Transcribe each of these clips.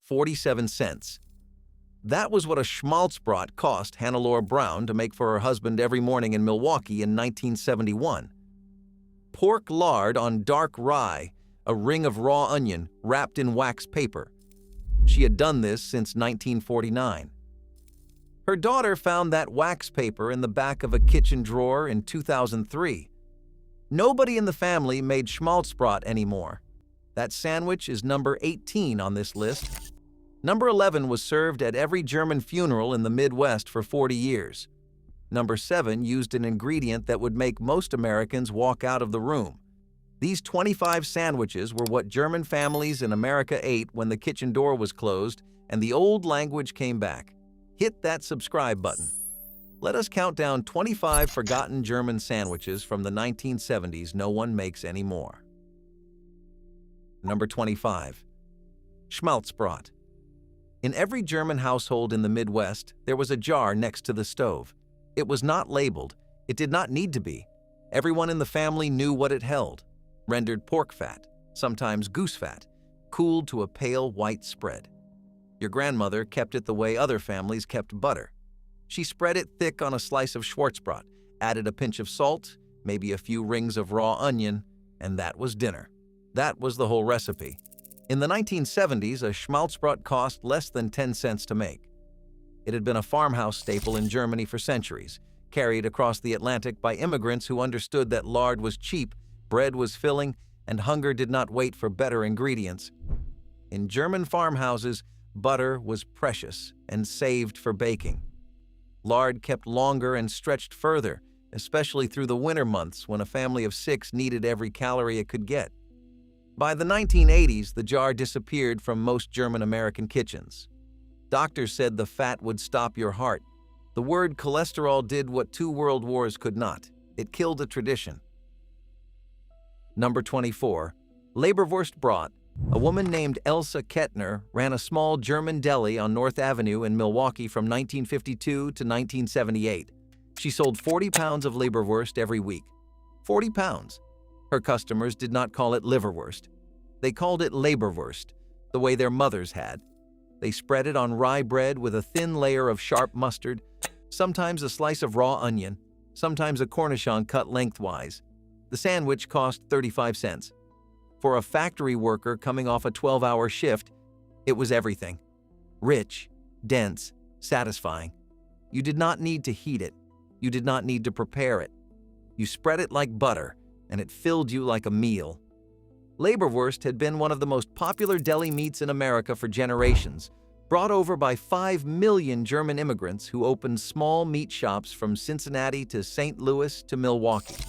47 cents. That was what a Schmaltzbrot cost Hannelore Brown to make for her husband every morning in Milwaukee in 1971. Pork lard on dark rye, a ring of raw onion wrapped in wax paper. She had done this since 1949. Her daughter found that wax paper in the back of a kitchen drawer in 2003. Nobody in the family made Schmaltzbrot anymore. That sandwich is number 18 on this list. Number 11 was served at every German funeral in the Midwest for 40 years. Number 7 used an ingredient that would make most Americans walk out of the room. These 25 sandwiches were what German families in America ate when the kitchen door was closed and the old language came back. Hit that subscribe button. Let us count down 25 forgotten German sandwiches from the 1970s no one makes anymore. Number 25. Schmaltzbrot. In every German household in the Midwest, there was a jar next to the stove. It was not labeled. It did not need to be. Everyone in the family knew what it held. Rendered pork fat, sometimes goose fat, cooled to a pale white spread. Your grandmother kept it the way other families kept butter. She spread it thick on a slice of Schwarzbrot, added a pinch of salt, maybe a few rings of raw onion, and that was dinner. That was the whole recipe. In the 1970s, a Schmaltzbrot cost less than 10 cents to make. It had been a farmhouse staple in Germany for centuries, carried across the Atlantic by immigrants who understood that lard was cheap, bread was filling, and hunger did not wait for better ingredients. In German farmhouses, butter was precious and saved for baking. Lard kept longer and stretched further, especially through the winter months when a family of 6 needed every calorie it could get. By the 1980s, the jar disappeared from most German-American kitchens. Doctors said the fat would stop your heart. The word cholesterol did what 2 world wars could not. It killed a tradition. Number 24. Leberwurst Brot. A woman named Elsa Kettner ran a small German deli on North Avenue in Milwaukee from 1952 to 1978. She sold 40 pounds of Leberwurst every week. 40 pounds. Her customers did not call it liverwurst. They called it Leberwurst, the way their mothers had. They spread it on rye bread with a thin layer of sharp mustard, sometimes a slice of raw onion, sometimes a cornichon cut lengthwise. The sandwich cost 35 cents. For a factory worker coming off a 12-hour shift, it was everything. Rich, dense, satisfying. You did not need to heat it. You did not need to prepare it. You spread it like butter, and it filled you like a meal. Leberwurst had been one of the most popular deli meats in America for generations, brought over by 5 million German immigrants who opened small meat shops from Cincinnati to St. Louis to Milwaukee.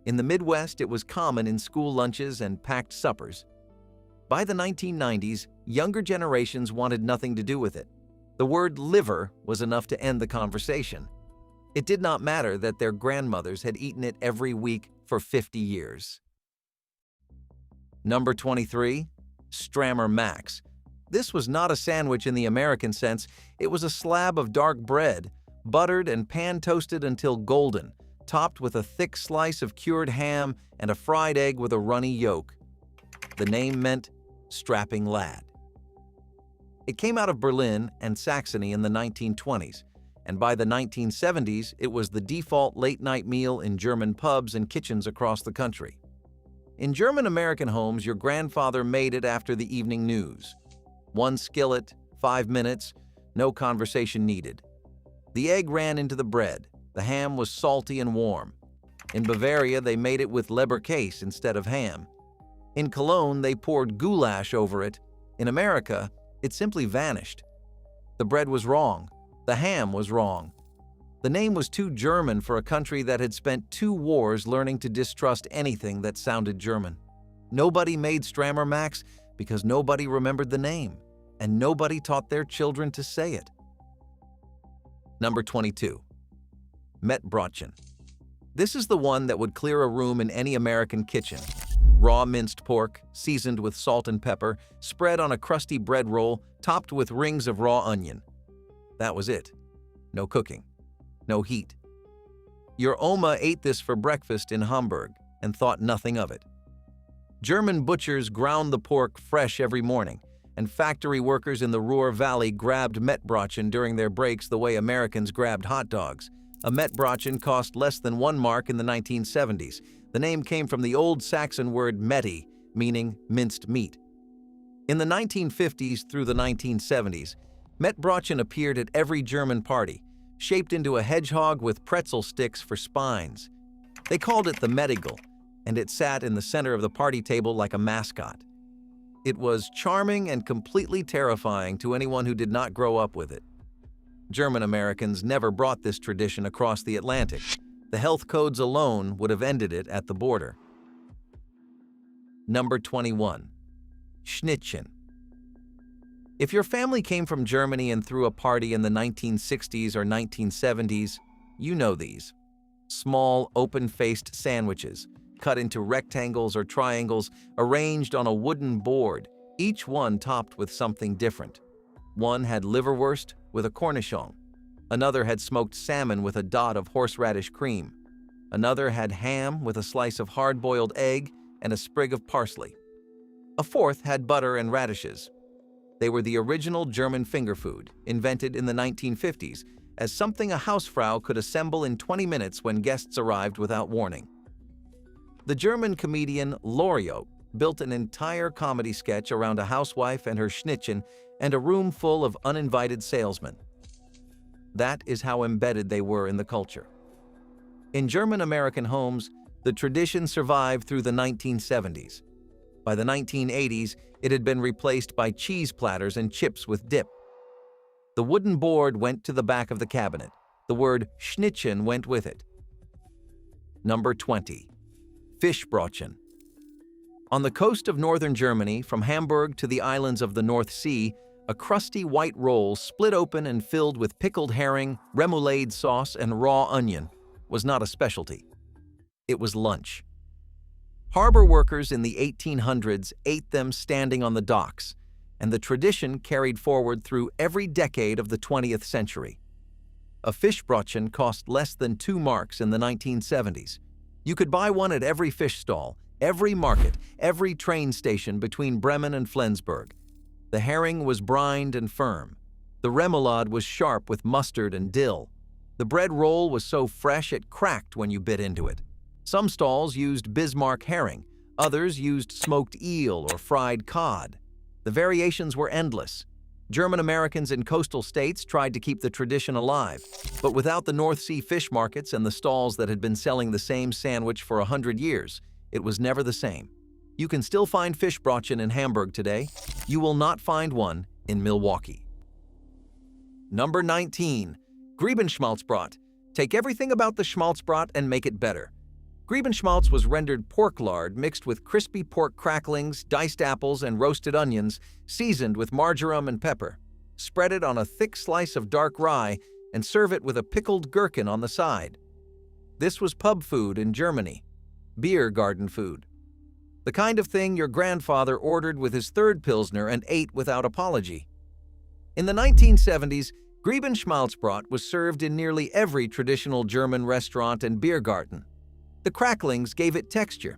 In the Midwest, it was common in school lunches and packed suppers. By the 1990s, younger generations wanted nothing to do with it. The word liver was enough to end the conversation. It did not matter that their grandmothers had eaten it every week for 50 years. Number 23. Strammer Max. This was not a sandwich in the American sense. It was a slab of dark bread, buttered and pan-toasted until golden, topped with a thick slice of cured ham and a fried egg with a runny yolk. The name meant strapping lad. It came out of Berlin and Saxony in the 1920s, and by the 1970s, it was the default late-night meal in German pubs and kitchens across the country. In German-American homes, your grandfather made it after the evening news. 1 skillet, 5 minutes, no conversation needed. The egg ran into the bread. The ham was salty and warm. In Bavaria, they made it with Leberkäse instead of ham. In Cologne, they poured goulash over it. In America, it simply vanished. The bread was wrong. The ham was wrong. The name was too German for a country that had spent 2 wars learning to distrust anything that sounded German. Nobody made Strammer Max because nobody remembered the name, and nobody taught their children to say it. Number 22. Mettbrötchen. This is the one that would clear a room in any American kitchen. Raw minced pork, seasoned with salt and pepper, spread on a crusty bread roll, topped with rings of raw onion. That was it. No cooking. No heat. Your Oma ate this for breakfast in Hamburg and thought nothing of it. German butchers ground the pork fresh every morning, and factory workers in the Ruhr Valley grabbed Mettbrötchen during their breaks the way Americans grabbed hot dogs. A Mettbrötchen cost less than 1 mark in the 1970s. The name came from the Old Saxon word metti, meaning minced meat. In the 1950s through the 1970s, Mettbrötchen appeared at every German party, shaped into a hedgehog with pretzel sticks for spines. They called it the Mettigel, and it sat in the center of the party table like a mascot. It was charming and completely terrifying to anyone who did not grow up with it. German Americans never brought this tradition across the Atlantic. The health codes alone would have ended it at the border. Number 21. Schnittchen. If your family came from Germany and threw a party in the 1960s or 1970s, you know these. Small, open-faced sandwiches, cut into rectangles or triangles, arranged on a wooden board, each one topped with something different. One had Leberwurst with a cornichon. Another had smoked salmon with a dot of horseradish cream. Another had ham with a slice of hard-boiled egg and a sprig of parsley. A fourth had butter and radishes. They were the original German finger food, invented in the 1950s, as something a Hausfrau could assemble in 20 minutes when guests arrived without warning. The German comedian Loriot built an entire comedy sketch around a housewife and her Schnittchen and a room full of uninvited salesmen. That is how embedded they were in the culture. In German-American homes, the tradition survived through the 1970s. By the 1980s, it had been replaced by cheese platters and chips with dip. The wooden board went to the back of the cabinet. The word Schnittchen went with it. Number 20. Fischbrötchen. On the coast of northern Germany, from Hamburg to the islands of the North Sea, a crusty white roll split open and filled with pickled herring, remoulade sauce, and raw onion was not a specialty. It was lunch. Harbor workers in the 1800s ate them standing on the docks, and the tradition carried forward through every decade of the 20th century. A Fischbrötchen cost less than 2 marks in the 1970s. You could buy one at every fish stall, every market, every train station between Bremen and Flensburg. The herring was brined and firm. The remoulade was sharp with mustard and dill. The bread roll was so fresh it cracked when you bit into it. Some stalls used Bismarck herring, others used smoked eel or fried cod. The variations were endless. German Americans in coastal states tried to keep the tradition alive, but without the North Sea fish markets and the stalls that had been selling the same sandwich for 100 years, it was never the same. You can still find Fischbrötchen in Hamburg today. You will not find one in Milwaukee. Number 19. Griebenschmalz. Take everything about the Schmaltzbrot and make it better. Griebenschmalz was rendered pork lard mixed with crispy pork cracklings, diced apples, and roasted onions, seasoned with marjoram and pepper. Spread it on a thick slice of dark rye and serve it with a pickled gherkin on the side. This was pub food in Germany, beer garden food. The kind of thing your grandfather ordered with his third Pilsner and ate without apology. In the 1970s, Griebenschmalzbrot was served in nearly every traditional German restaurant and beer garden. The cracklings gave it texture.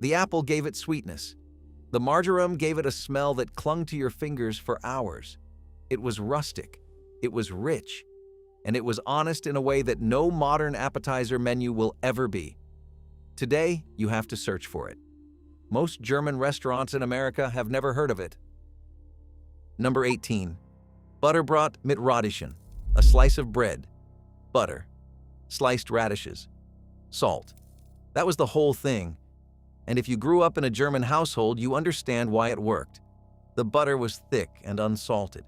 The apple gave it sweetness. The marjoram gave it a smell that clung to your fingers for hours. It was rustic. It was rich. And it was honest in a way that no modern appetizer menu will ever be. Today, you have to search for it. Most German restaurants in America have never heard of it. Number 18. Butterbrot mit Radieschen. A slice of bread, butter, sliced radishes, salt. That was the whole thing. And if you grew up in a German household, you understand why it worked. The butter was thick and unsalted.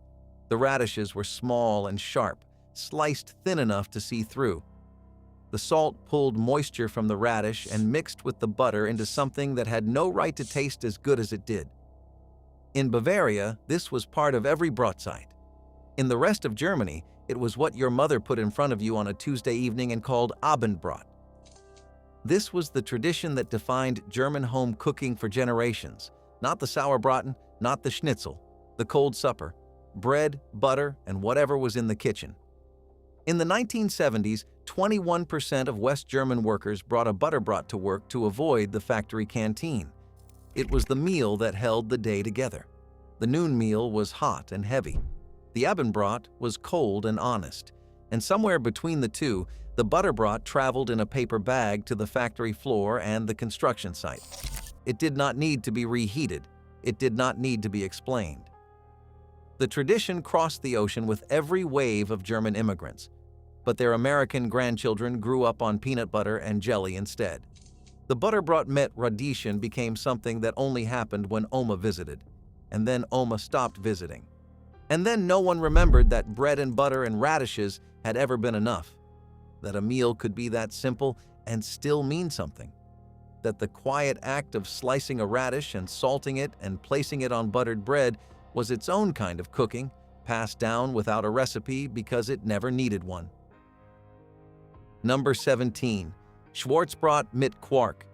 The radishes were small and sharp, sliced thin enough to see through. The salt pulled moisture from the radish and mixed with the butter into something that had no right to taste as good as it did. In Bavaria, this was part of every Brotzeit. In the rest of Germany, it was what your mother put in front of you on a Tuesday evening and called Abendbrot. This was the tradition that defined German home cooking for generations. Not the Sauerbraten, not the Schnitzel, the cold supper, bread, butter, and whatever was in the kitchen. In the 1970s, 21% of West German workers brought a Butterbrot to work to avoid the factory canteen. It was the meal that held the day together. The noon meal was hot and heavy. The Abendbrot was cold and honest. And somewhere between the two, the Butterbrot traveled in a paper bag to the factory floor and the construction site. It did not need to be reheated. It did not need to be explained. The tradition crossed the ocean with every wave of German immigrants, but their American grandchildren grew up on peanut butter and jelly instead. The Butterbrot met Radieschen became something that only happened when Oma visited, and then Oma stopped visiting. And then no one remembered that bread and butter and radishes had ever been enough, that a meal could be that simple and still mean something, that the quiet act of slicing a radish and salting it and placing it on buttered bread was its own kind of cooking, passed down without a recipe because it never needed one. Number 17. Schwarzbrot mit Quark.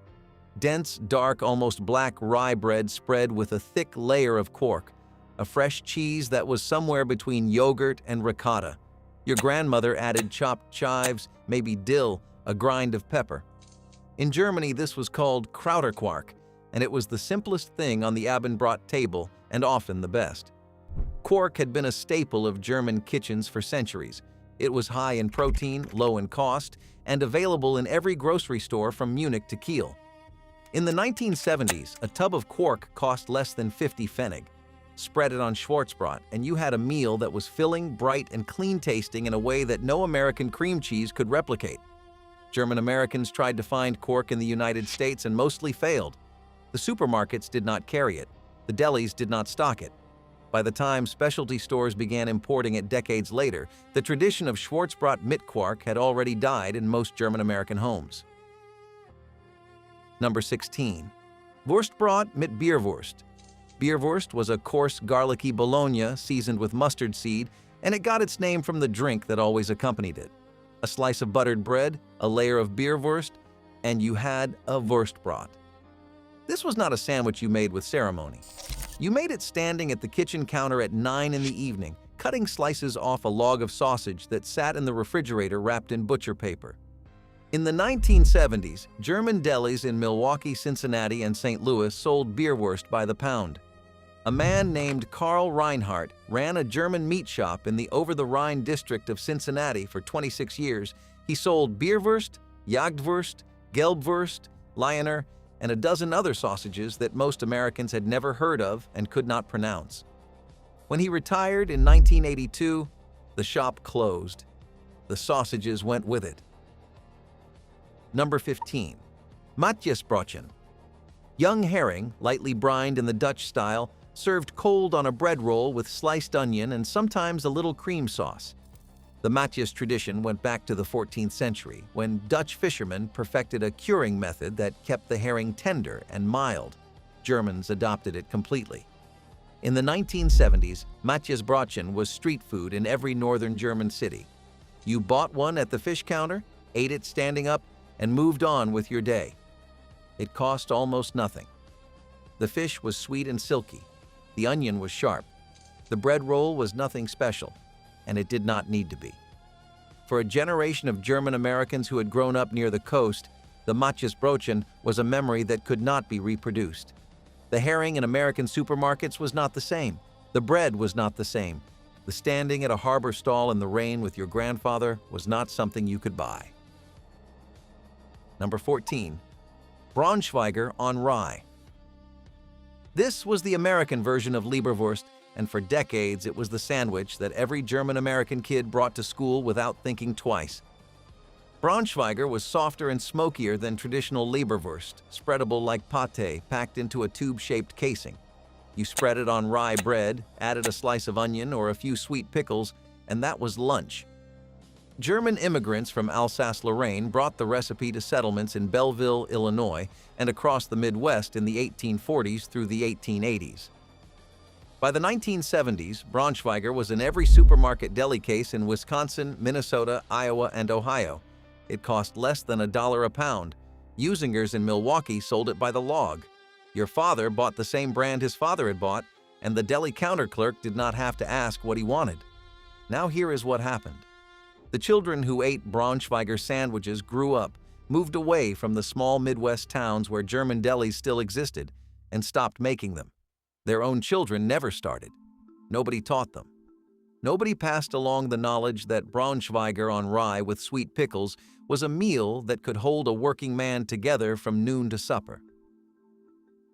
Dense, dark, almost black rye bread spread with a thick layer of quark, a fresh cheese that was somewhere between yogurt and ricotta. Your grandmother added chopped chives, maybe dill, a grind of pepper. In Germany, this was called Quark, and it was the simplest thing on the Abendbrot table and often the best. Quark had been a staple of German kitchens for centuries. It was high in protein, low in cost, and available in every grocery store from Munich to Kiel. In the 1970s, a tub of quark cost less than 50 Pfennig. Spread it on Schwarzbrot, and you had a meal that was filling, bright, and clean-tasting in a way that no American cream cheese could replicate. German Americans tried to find quark in the United States and mostly failed. The supermarkets did not carry it. The delis did not stock it. By the time specialty stores began importing it decades later, the tradition of Schwarzbrot mit Quark had already died in most German American homes. Number 16. Wurstbrot mit Bierwurst. Bierwurst was a coarse, garlicky bologna seasoned with mustard seed, and it got its name from the drink that always accompanied it. A slice of buttered bread, a layer of Bierwurst, and you had a Wurstbrot. This was not a sandwich you made with ceremony. You made it standing at the kitchen counter at 9 in the evening, cutting slices off a log of sausage that sat in the refrigerator wrapped in butcher paper. In the 1970s, German delis in Milwaukee, Cincinnati, and St. Louis sold Bierwurst by the pound. A man named Karl Reinhardt ran a German meat shop in the over-the-Rhine district of Cincinnati for 26 years. He sold Bierwurst, Jagdwurst, Gelbwurst, Lioner, and a dozen other sausages that most Americans had never heard of and could not pronounce. When he retired in 1982, the shop closed. The sausages went with it. Number 15. Matjesbrötchen. Young herring, lightly brined in the Dutch style, served cold on a bread roll with sliced onion and sometimes a little cream sauce. The Matjes tradition went back to the 14th century, when Dutch fishermen perfected a curing method that kept the herring tender and mild. Germans adopted it completely. In the 1970s, Matjesbrötchen was street food in every northern German city. You bought one at the fish counter, ate it standing up, and moved on with your day. It cost almost nothing. The fish was sweet and silky. The onion was sharp. The bread roll was nothing special, and it did not need to be. For a generation of German Americans who had grown up near the coast, the Matjesbrötchen was a memory that could not be reproduced. The herring in American supermarkets was not the same. The bread was not the same. The standing at a harbor stall in the rain with your grandfather was not something you could buy. Number 14. Braunschweiger on rye. This was the American version of Leberwurst, and for decades it was the sandwich that every German-American kid brought to school without thinking twice. Braunschweiger was softer and smokier than traditional Leberwurst, spreadable like pâté packed into a tube-shaped casing. You spread it on rye bread, added a slice of onion or a few sweet pickles, and that was lunch. German immigrants from Alsace-Lorraine brought the recipe to settlements in Belleville, Illinois, and across the Midwest in the 1840s through the 1880s. By the 1970s, Braunschweiger was in every supermarket deli case in Wisconsin, Minnesota, Iowa, and Ohio. It cost less than $1 a pound. Usingers in Milwaukee sold it by the log. Your father bought the same brand his father had bought, and the deli counter clerk did not have to ask what he wanted. Now here is what happened. The children who ate Braunschweiger sandwiches grew up, moved away from the small Midwest towns where German delis still existed, and stopped making them. Their own children never started. Nobody taught them. Nobody passed along the knowledge that Braunschweiger on rye with sweet pickles was a meal that could hold a working man together from noon to supper.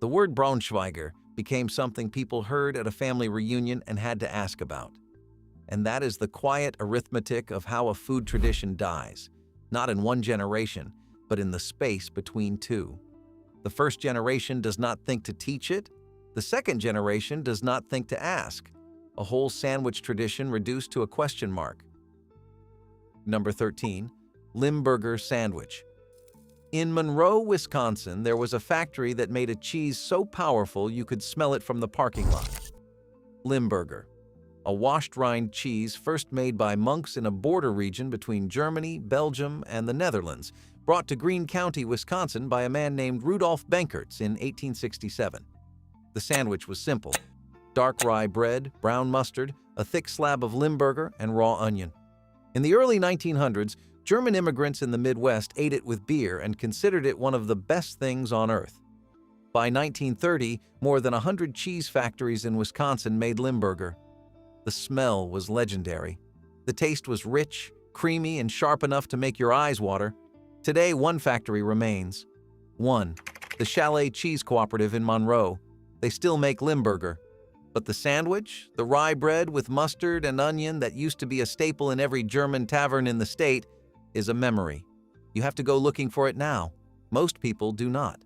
The word Braunschweiger became something people heard at a family reunion and had to ask about. And that is the quiet arithmetic of how a food tradition dies, not in one generation, but in the space between two. The first generation does not think to teach it. The second generation does not think to ask. A whole sandwich tradition reduced to a question mark. Number 13, Limburger sandwich. In Monroe, Wisconsin, there was a factory that made a cheese so powerful you could smell it from the parking lot. Limburger, a washed rind cheese first made by monks in a border region between Germany, Belgium, and the Netherlands, brought to Greene County, Wisconsin by a man named Rudolf Benkerts in 1867. The sandwich was simple: dark rye bread, brown mustard, a thick slab of Limburger, and raw onion. In the early 1900s, German immigrants in the Midwest ate it with beer and considered it one of the best things on earth. By 1930, more than 100 cheese factories in Wisconsin made Limburger. The smell was legendary. The taste was rich, creamy, and sharp enough to make your eyes water. Today, one factory remains. One, the Chalet Cheese Cooperative in Monroe. They still make Limburger. But the sandwich, the rye bread with mustard and onion that used to be a staple in every German tavern in the state, is a memory. You have to go looking for it now. Most people do not.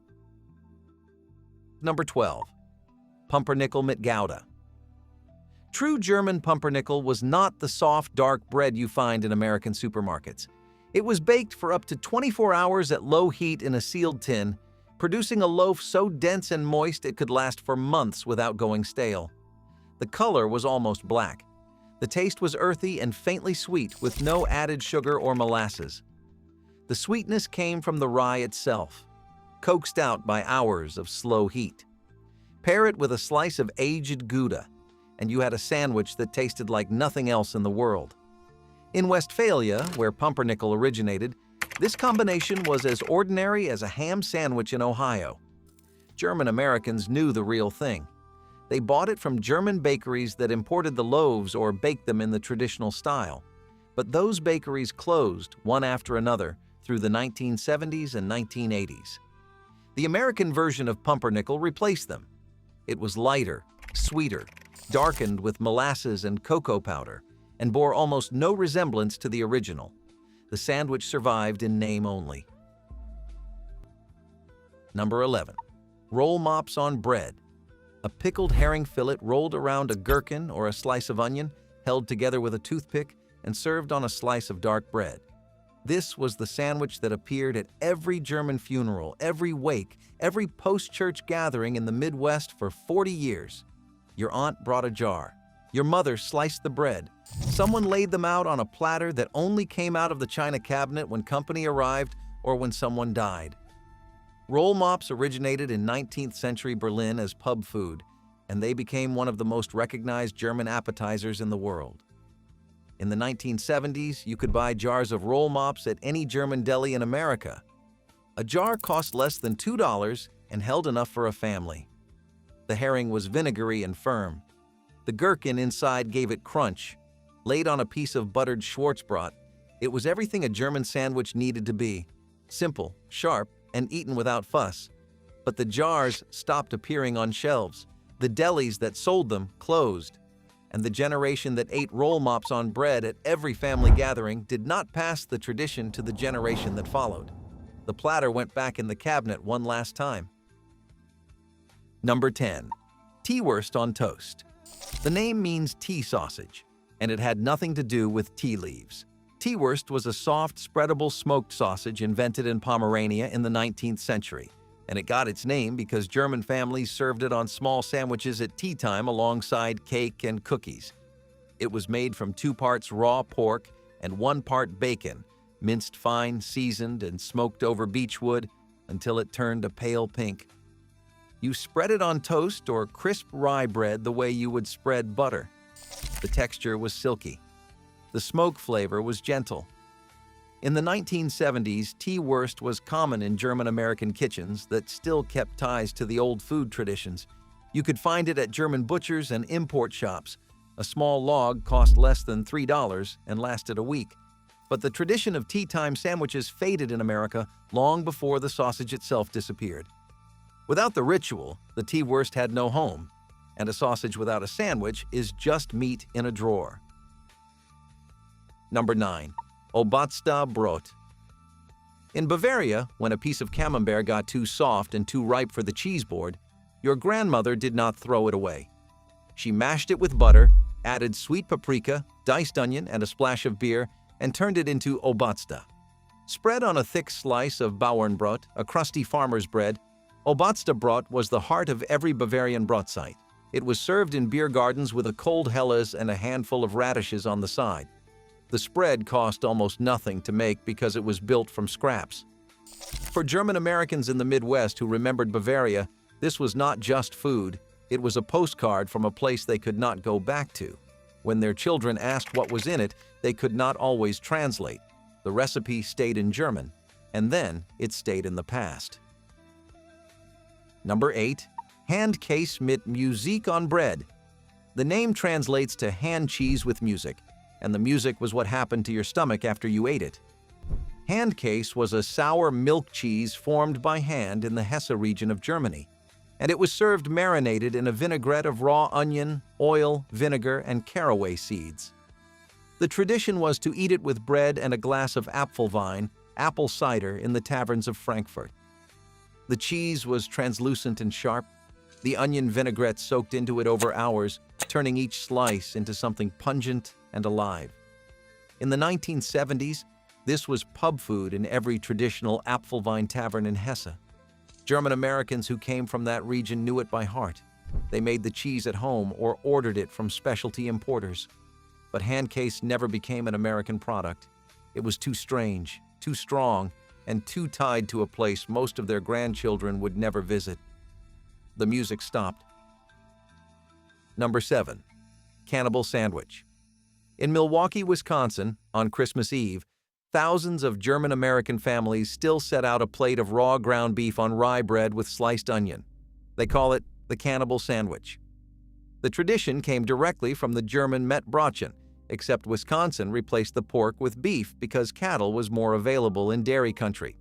Number 12, Pumpernickel mit Gouda. True German pumpernickel was not the soft, dark bread you find in American supermarkets. It was baked for up to 24 hours at low heat in a sealed tin, producing a loaf so dense and moist it could last for months without going stale. The color was almost black. The taste was earthy and faintly sweet with no added sugar or molasses. The sweetness came from the rye itself, coaxed out by hours of slow heat. Pair it with a slice of aged Gouda, and you had a sandwich that tasted like nothing else in the world. In Westphalia, where pumpernickel originated, this combination was as ordinary as a ham sandwich in Ohio. German Americans knew the real thing. They bought it from German bakeries that imported the loaves or baked them in the traditional style. But those bakeries closed one after another through the 1970s and 1980s. The American version of pumpernickel replaced them. It was lighter, sweeter, darkened with molasses and cocoa powder, and bore almost no resemblance to the original. The sandwich survived in name only. Number 11. Roll mops on bread. A pickled herring fillet rolled around a gherkin or a slice of onion, held together with a toothpick, and served on a slice of dark bread. This was the sandwich that appeared at every German funeral, every wake, every post-church gathering in the Midwest for 40 years. Your aunt brought a jar. Your mother sliced the bread. Someone laid them out on a platter that only came out of the china cabinet when company arrived or when someone died. Roll mops originated in 19th century Berlin as pub food, and they became one of the most recognized German appetizers in the world. In the 1970s, you could buy jars of roll mops at any German deli in America. A jar cost less than $2 and held enough for a family. The herring was vinegary and firm. The gherkin inside gave it crunch. Laid on a piece of buttered Schwarzbrot, it was everything a German sandwich needed to be: simple, sharp, and eaten without fuss. But the jars stopped appearing on shelves. The delis that sold them closed. And the generation that ate roll mops on bread at every family gathering did not pass the tradition to the generation that followed. The platter went back in the cabinet one last time. Number 10. Teewurst on toast. The name means tea sausage, and it had nothing to do with tea leaves. Teewurst was a soft, spreadable smoked sausage invented in Pomerania in the 19th century, and it got its name because German families served it on small sandwiches at tea time alongside cake and cookies. It was made from 2 parts raw pork and 1 part bacon, minced fine, seasoned, and smoked over beechwood until it turned a pale pink. You spread it on toast or crisp rye bread the way you would spread butter. The texture was silky. The smoke flavor was gentle. In the 1970s, teewurst was common in German-American kitchens that still kept ties to the old food traditions. You could find it at German butchers and import shops. A small log cost less than $3 and lasted a week. But the tradition of tea-time sandwiches faded in America long before the sausage itself disappeared. Without the ritual, the tea wurst had no home, and a sausage without a sandwich is just meat in a drawer. Number 9. Obatzda Brot. In Bavaria, when a piece of camembert got too soft and too ripe for the cheese board, your grandmother did not throw it away. She mashed it with butter, added sweet paprika, diced onion, and a splash of beer, and turned it into Obatzda. Spread on a thick slice of Bauernbrot, a crusty farmer's bread, Obatzda Brot was the heart of every Bavarian brotzeit. It was served in beer gardens with a cold helles and a handful of radishes on the side. The spread cost almost nothing to make because it was built from scraps. For German Americans in the Midwest who remembered Bavaria, this was not just food, it was a postcard from a place they could not go back to. When their children asked what was in it, they could not always translate. The recipe stayed in German, and then it stayed in the past. Number 8. Handkäse mit Musik on bread. The name translates to hand cheese with music, and the music was what happened to your stomach after you ate it. Handkäse was a sour milk cheese formed by hand in the Hesse region of Germany, and it was served marinated in a vinaigrette of raw onion, oil, vinegar, and caraway seeds. The tradition was to eat it with bread and a glass of Apfelwein, apple cider, in the taverns of Frankfurt. The cheese was translucent and sharp. The onion vinaigrette soaked into it over hours, turning each slice into something pungent and alive. In the 1970s, this was pub food in every traditional Apfelwein tavern in Hesse. German Americans who came from that region knew it by heart. They made the cheese at home or ordered it from specialty importers. But handkäse never became an American product. It was too strange, too strong, and too tied to a place most of their grandchildren would never visit. The music stopped. Number 7. Cannibal Sandwich. In Milwaukee, Wisconsin, on Christmas Eve, thousands of German-American families still set out a plate of raw ground beef on rye bread with sliced onion. They call it the cannibal sandwich. The tradition came directly from the German Mettbrötchen, except Wisconsin replaced the pork with beef because cattle was more available in dairy country.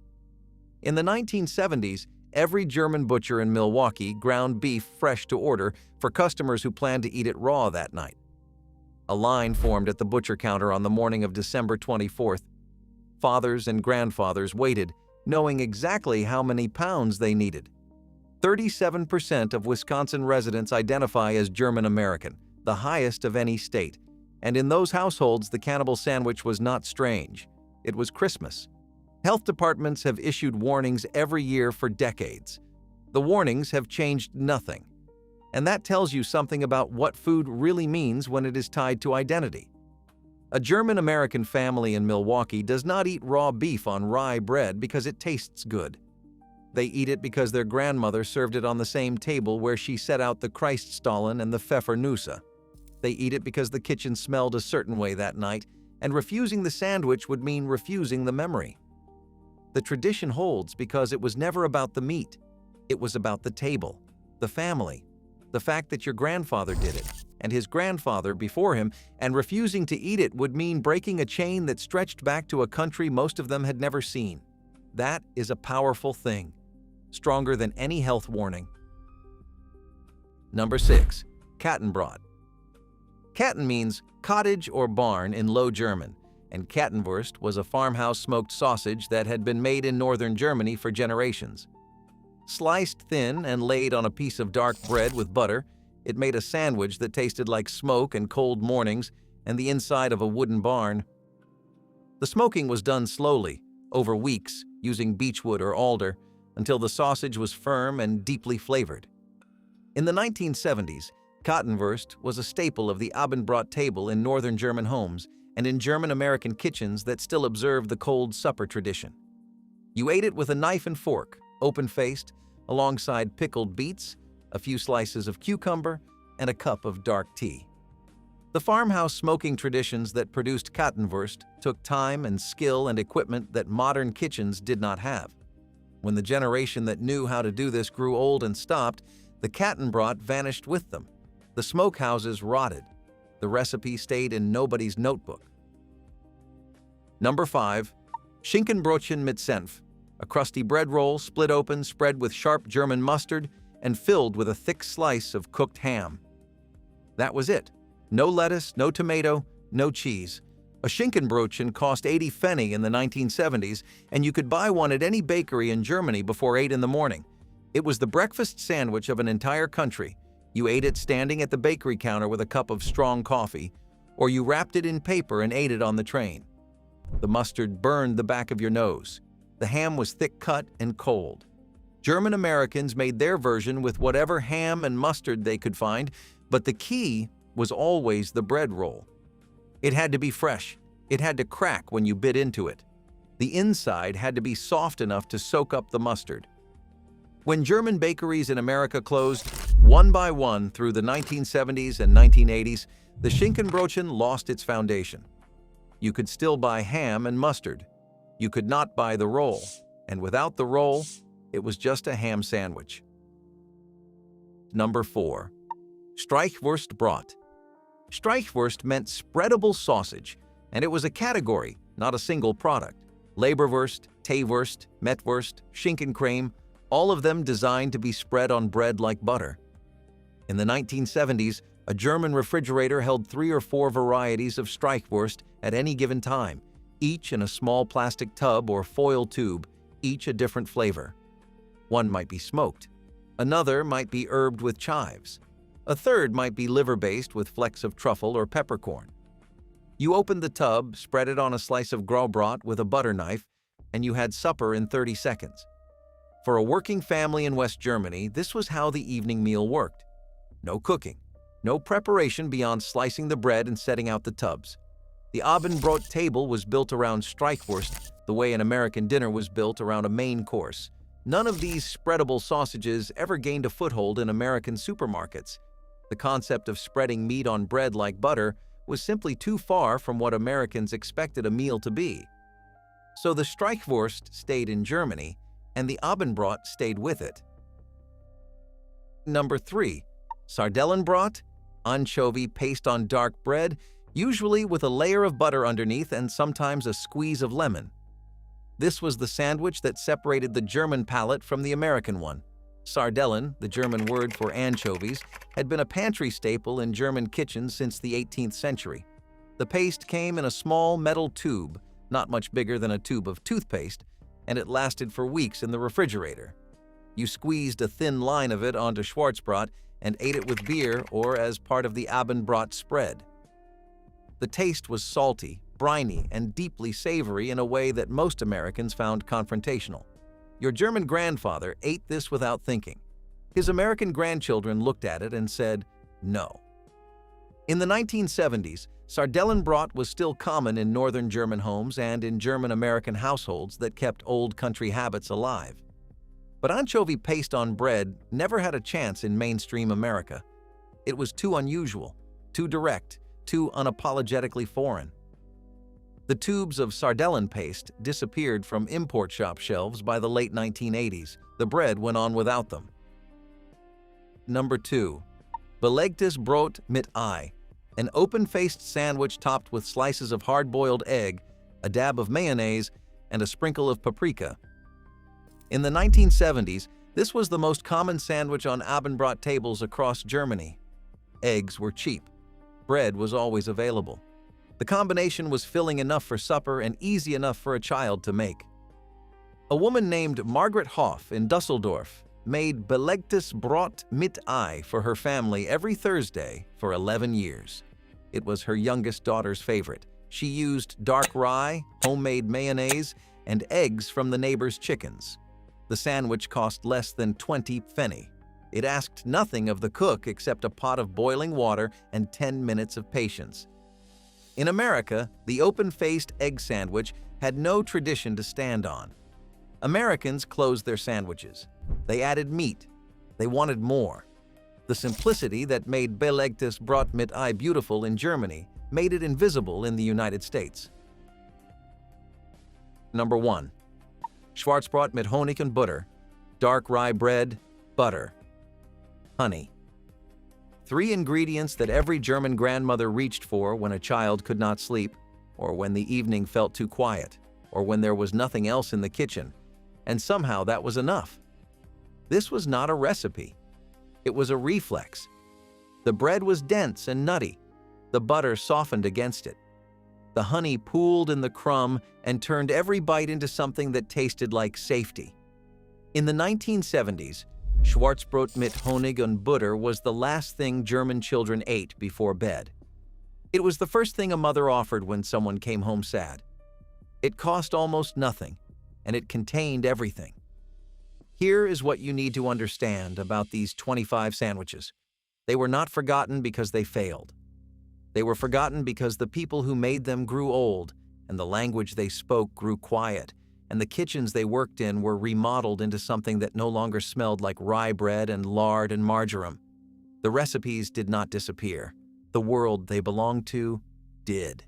In the 1970s, every German butcher in Milwaukee ground beef fresh to order for customers who planned to eat it raw that night. A line formed at the butcher counter on the morning of December 24th. Fathers and grandfathers waited, knowing exactly how many pounds they needed. 37% of Wisconsin residents identify as German American, the highest of any state. And in those households, the cannibal sandwich was not strange. It was Christmas. Health departments have issued warnings every year for decades. The warnings have changed nothing. And that tells you something about what food really means when it is tied to identity. A German-American family in Milwaukee does not eat raw beef on rye bread because it tastes good. They eat it because their grandmother served it on the same table where she set out the Christstollen and the Pfeffernusse. They eat it because the kitchen smelled a certain way that night, and refusing the sandwich would mean refusing the memory. The tradition holds because it was never about the meat. It was about the table, the family, the fact that your grandfather did it, and his grandfather before him, and refusing to eat it would mean breaking a chain that stretched back to a country most of them had never seen. That is a powerful thing, stronger than any health warning. Number 6. Kattenbrot. Katten means cottage or barn in Low German, and Kattenwurst was a farmhouse smoked sausage that had been made in northern Germany for generations. Sliced thin and laid on a piece of dark bread with butter, it made a sandwich that tasted like smoke and cold mornings and the inside of a wooden barn. The smoking was done slowly, over weeks, using beechwood or alder, until the sausage was firm and deeply flavored. In the 1970s, Kattenwurst was a staple of the Abendbrot table in northern German homes and in German-American kitchens that still observed the cold supper tradition. You ate it with a knife and fork, open-faced, alongside pickled beets, a few slices of cucumber, and a cup of dark tea. The farmhouse smoking traditions that produced Kattenwurst took time and skill and equipment that modern kitchens did not have. When the generation that knew how to do this grew old and stopped, The Kattenbrot vanished with them. The smokehouses rotted. The recipe stayed in nobody's notebook. Number 5. Schinkenbrötchen mit Senf, a crusty bread roll split open, spread with sharp German mustard, and filled with a thick slice of cooked ham. That was it. No lettuce, no tomato, no cheese. A Schinkenbrötchen cost 80 Pfennig in the 1970s, and you could buy one at any bakery in Germany before 8 in the morning. It was the breakfast sandwich of an entire country. You ate it standing at the bakery counter with a cup of strong coffee, or you wrapped it in paper and ate it on the train. The mustard burned the back of your nose. The ham was thick-cut and cold. German Americans made their version with whatever ham and mustard they could find, but the key was always the bread roll. It had to be fresh. It had to crack when you bit into it. The inside had to be soft enough to soak up the mustard. When German bakeries in America closed, one by one through the 1970s and 1980s, the Schinkenbrötchen lost its foundation. You could still buy ham and mustard. You could not buy the roll, and without the roll, it was just a ham sandwich. Number 4. Streichwurst Brot. Streichwurst meant spreadable sausage, and it was a category, not a single product. Leberwurst, Teewurst, Mettbrötchen, Schinkencreme, all of them designed to be spread on bread like butter. In the 1970s, a German refrigerator held 3 or 4 varieties of Streichwurst at any given time, each in a small plastic tub or foil tube, each a different flavor. One might be smoked. Another might be herbed with chives. A third might be liver-based with flecks of truffle or peppercorn. You opened the tub, spread it on a slice of Graubrot with a butter knife, and you had supper in 30 seconds. For a working family in West Germany, this was how the evening meal worked. No cooking, no preparation beyond slicing the bread and setting out the tubs. The Abendbrot table was built around Streichwurst, the way an American dinner was built around a main course. None of these spreadable sausages ever gained a foothold in American supermarkets. The concept of spreading meat on bread like butter was simply too far from what Americans expected a meal to be. So the Streichwurst stayed in Germany, and the Abendbrot stayed with it. Number 3. Sardellenbrot, anchovy paste on dark bread, usually with a layer of butter underneath and sometimes a squeeze of lemon. This was the sandwich that separated the German palate from the American one. Sardellen, the German word for anchovies, had been a pantry staple in German kitchens since the 18th century. The paste came in a small metal tube, not much bigger than a tube of toothpaste, and it lasted for weeks in the refrigerator. You squeezed a thin line of it onto Schwarzbrot and ate it with beer or as part of the Abendbrot spread. The taste was salty, briny, and deeply savory in a way that most Americans found confrontational. Your German grandfather ate this without thinking. His American grandchildren looked at it and said, no. In the 1970s, Sardellenbrot was still common in northern German homes and in German-American households that kept old country habits alive. But anchovy paste on bread never had a chance in mainstream America. It was too unusual, too direct, too unapologetically foreign. The tubes of sardellen paste disappeared from import shop shelves by the late 1980s. The bread went on without them. Number 2. Belegtes Brot mit Ei, an open-faced sandwich topped with slices of hard-boiled egg, a dab of mayonnaise, and a sprinkle of paprika. In the 1970s, this was the most common sandwich on Abendbrot tables across Germany. Eggs were cheap. Bread was always available. The combination was filling enough for supper and easy enough for a child to make. A woman named Margaret Hoff in Dusseldorf made Belegtes Brot mit Ei for her family every Thursday for 11 years. It was her youngest daughter's favorite. She used dark rye, homemade mayonnaise, and eggs from the neighbor's chickens. The sandwich cost less than 20 Pfennig. It asked nothing of the cook except a pot of boiling water and 10 minutes of patience. In America, the open-faced egg sandwich had no tradition to stand on. Americans closed their sandwiches. They added meat. They wanted more. The simplicity that made Belegtes Brot mit Ei beautiful in Germany made it invisible in the United States. Number 1. Schwarzbrot mit Honig und Butter, dark rye bread, butter. honey. Three ingredients that every German grandmother reached for when a child could not sleep, or when the evening felt too quiet, or when there was nothing else in the kitchen, and somehow that was enough. This was not a recipe. It was a reflex. The bread was dense and nutty. The butter softened against it. The honey pooled in the crumb and turned every bite into something that tasted like safety. In the 1970s, Schwarzbrot mit Honig und Butter was the last thing German children ate before bed. It was the first thing a mother offered when someone came home sad. It cost almost nothing, and it contained everything. Here is what you need to understand about these 25 sandwiches. They were not forgotten because they failed. They were forgotten because the people who made them grew old, and the language they spoke grew quiet, and the kitchens they worked in were remodeled into something that no longer smelled like rye bread and lard and marjoram. The recipes did not disappear. The world they belonged to did.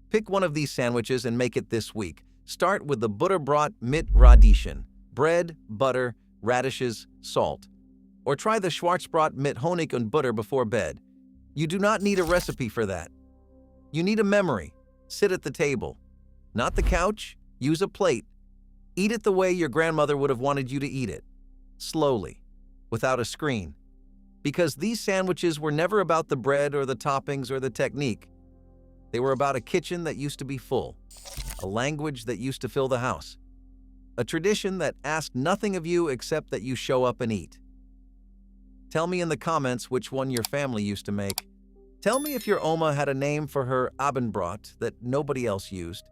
Pick one of these sandwiches and make it this week. Start with the Butterbrot mit Radieschen, bread, butter, radishes, salt. Or try the Schwarzbrot mit Honig und Butter before bed. You do not need a recipe for that. You need a memory. Sit at the table. Not the couch. Use a plate. Eat it the way your grandmother would have wanted you to eat it. Slowly, without a screen. Because these sandwiches were never about the bread or the toppings or the technique. They were about a kitchen that used to be full, a language that used to fill the house, a tradition that asked nothing of you except that you show up and eat. Tell me in the comments which one your family used to make. Tell me if your Oma had a name for her Abendbrot that nobody else used,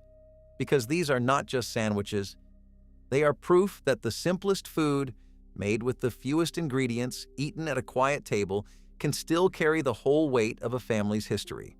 because these are not just sandwiches. They are proof that the simplest food, made with the fewest ingredients, eaten at a quiet table, can still carry the whole weight of a family's history.